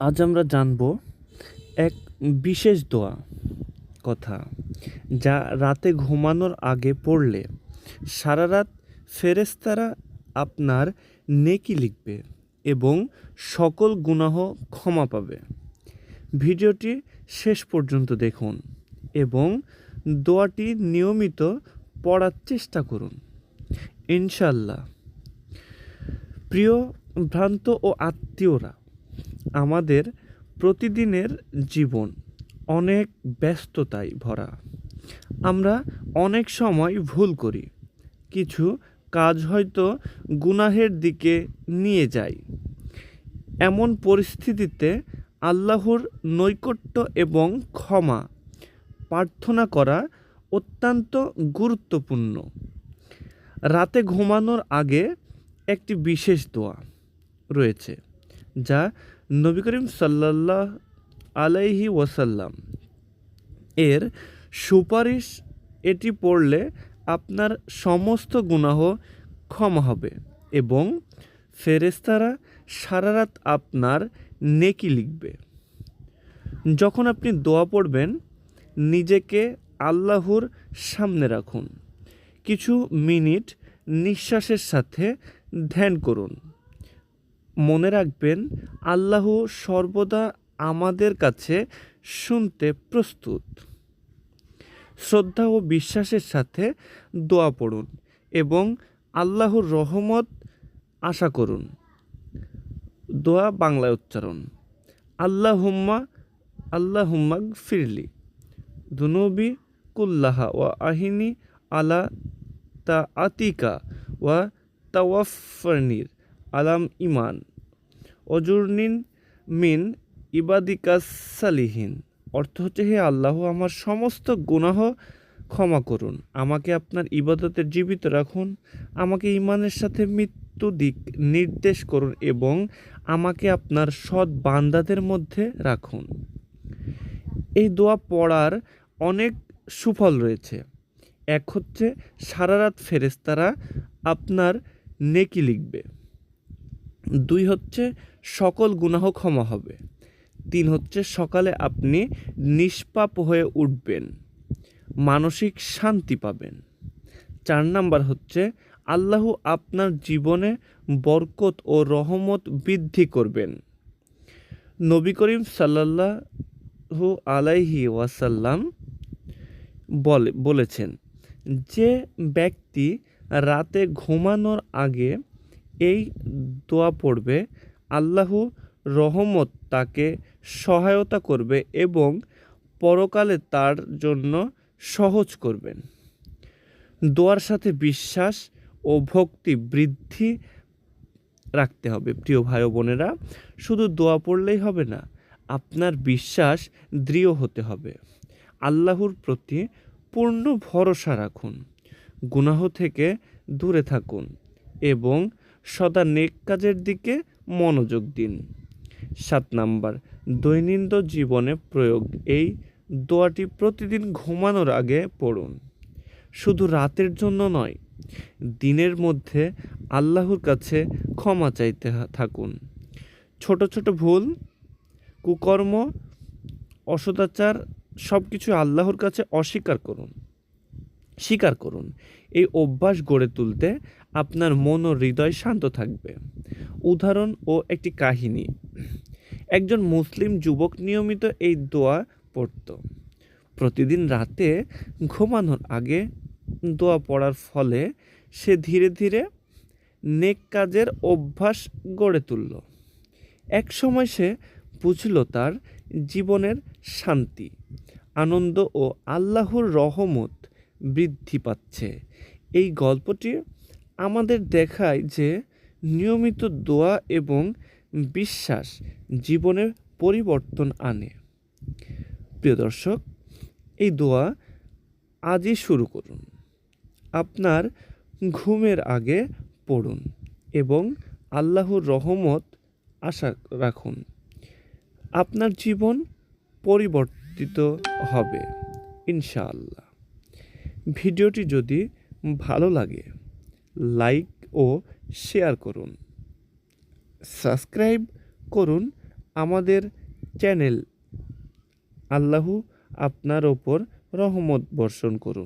আজ আমরা জানব এক বিশেষ দোয়া কথা, যা রাতে ঘুমানোর আগে পড়লে সারা রাত ফেরেশতারা আপনার নেকি লিখবে এবং সকল গুনাহ ক্ষমা পাবে। ভিডিওটি শেষ পর্যন্ত দেখুন এবং দোয়াটি নিয়মিত পড়ার চেষ্টা করুন। ইনশাআল্লাহ। প্রিয় ভ্রান্ত ও আত্মীয়রা, আমাদের প্রতিদিনের জীবন অনেক ব্যস্ততায় ভরা। আমরা অনেক সময় ভুল করি, কিছু কাজ হয়তো গুনাহের দিকে নিয়ে যায়। এমন পরিস্থিতিতে আল্লাহর নৈকট্য এবং ক্ষমা প্রার্থনা করা অত্যন্ত গুরুত্বপূর্ণ। রাতে ঘুমানোর আগে একটি বিশেষ দোয়া রয়েছে, যা নবী করিম সাল্লাল্লাহু আলাইহি ওয়াসাল্লাম এর সুপারিশ। এটি পড়লে আপনার সমস্ত গুনাহ ক্ষমা হবে এবং ফেরেশতারা সারা রাত আপনার নেকি লিখবে। যখন আপনি দোয়া পড়বেন, নিজেকে আল্লাহর সামনে রাখুন। কিছু মিনিট নিঃশ্বাসের সাথে ধ্যান করুন। মনে রাখবেন, আল্লাহ সর্বদা আমাদের কাছে শুনতে প্রস্তুত। শ্রদ্ধা ও বিশ্বাসের সাথে দোয়া পড়ুন এবং আল্লাহর রহমত আশা করুন। দোয়া বাংলায় উচ্চারণ: আল্লাহুম্মা আল্লাহুম্মা গফিরলি দুনুবি কুল্লাহা ওয়া আহিনি আলা তাআতিকা ওয়া তাওয়াফফানির আলাম ইমান অজুরনিন মিন ইবাদিকাস সালিহিন। অর্থ হচ্ছে, হে আল্লাহ, আমার সমস্ত গুনাহ ক্ষমা করুন, আমাকে আপনার ইবাদতে জীবিত রাখুন, আমাকে ইমানের সাথে মৃত্যু দিক নির্দেশ করুন এবং আমাকে আপনার সৎ বান্দাদের মধ্যে রাখুন। এই দোয়া পড়ার অনেক সুফল রয়েছে। এক হচ্ছে, সারা রাত ফেরেশতারা আপনার নেকি লিখবে। 2 হচ্ছে, সকল গুনাহ ক্ষমা হবে। 3 হচ্ছে, সকালে আপনি নিষ্পাপ হয়ে উঠবেন, মানসিক শান্তি পাবেন। 4 নাম্বার হচ্ছে, আল্লাহ আপনার জীবনে বরকত ও রহমত বৃদ্ধি করবেন। নবী করিম সাল্লাল্লাহু আলাইহি ওয়াসাল্লাম বলেছেন, যে ব্যক্তি রাতে ঘুমানোর আগে এই দোয়া পড়বে, আল্লাহ রহমত তাকে সহায়তা করবে এবং পরকালে তার জন্য সহজ করবেন। দোয়ার সাথে বিশ্বাস ও ভক্তি বৃদ্ধি রাখতে হবে। প্রিয় ভাই ও বোনেরা, শুধু দোয়া পড়লেই হবে না, আপনার বিশ্বাস দৃঢ় হতে হবে। আল্লাহর প্রতি পূর্ণ ভরসা রাখুন, গুনাহ থেকে দূরে থাকুন এবং সদা নেক কাজের দিকে মনোযোগ দিন। 7 নাম্বার, দৈনন্দিন জীবনে প্রয়োগ। এই দোয়াটি প্রতিদিন ঘুমানোর আগে পড়ুন। শুধু রাতের জন্য নয়, দিনের মধ্যে আল্লাহর কাছে ক্ষমা চাইতে থাকুন। ছোট ছোট ভুল, কুকর্ম, অসদাচার সব কিছু আল্লাহর কাছে স্বীকার করুন। এই অভ্যাস গড়ে তুলতে আপনার মন ও হৃদয় শান্ত থাকবে। উদাহরণ ও একটি কাহিনী: একজন মুসলিম যুবক নিয়মিত এই দোয়া পড়ত। প্রতিদিন রাতে ঘুমানোর আগে দোয়া পড়ার ফলে সে ধীরে ধীরে নেক কাজের অভ্যাস গড়ে তুলল। এক সময় সে বুঝল তার জীবনের শান্তি, আনন্দ ও আল্লাহর রহমত বৃদ্ধি পাচ্ছে। এই গল্পটি আমাদের দেখায় যে নিয়মিত দোয়া এবং বিশ্বাস জীবনে পরিবর্তন আনে। প্রিয় দর্শক, এই দোয়া আজই শুরু করুন। আপনার ঘুমের আগে পড়ুন এবং আল্লাহর রহমত আশা রাখুন। আপনার জীবন পরিবর্তিত হবে ইনশাআল্লাহ। ভিডিওটি যদি ভালো লাগে, লাইক ও শেয়ার করুন, সাবস্ক্রাইব করুন আমাদের চ্যানেল। আল্লাহু আপনার ওপর রহমত বর্ষণ করুন।